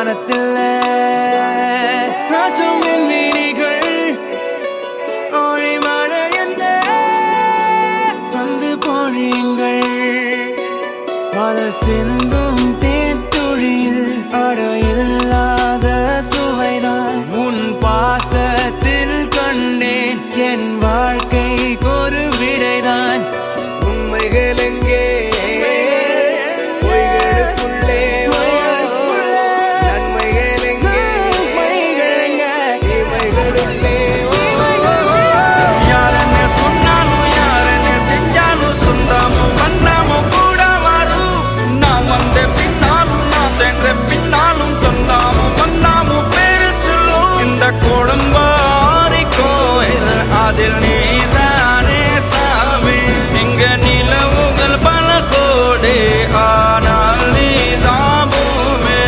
வானத்தில் ராஜம் விண்வெளிகள் ஒளி மழை என்ன வந்து பொழியுங்கள் மலர் சிந்தும் தேத்துழியில் அடையில்லாத சுவைதான் உன் பாசத்தில் கண்டேன் என் வாழ்க்கைக்கு ஒரு விடைதான் உண்மைகள் எங்கே கோடம்பாரி கோயில் அதில் நீதானே சாமி இங்க நிலவுகள் பல கோடி ஆனால் நீதான் பூமி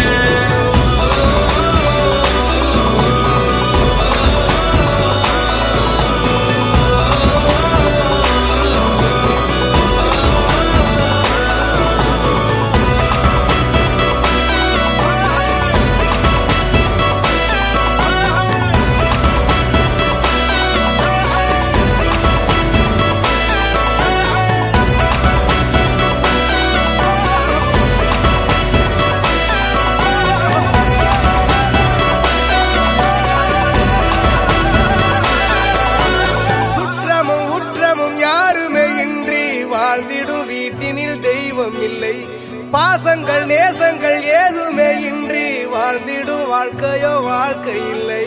வாழ்ந்திடும் வீட்டினில் தெய்வம் இல்லை பாசங்கள் நேசங்கள் ஏதுமே இன்றி வாழ்ந்திடும் வாழ்க்கையோ வாழ்க்கை இல்லை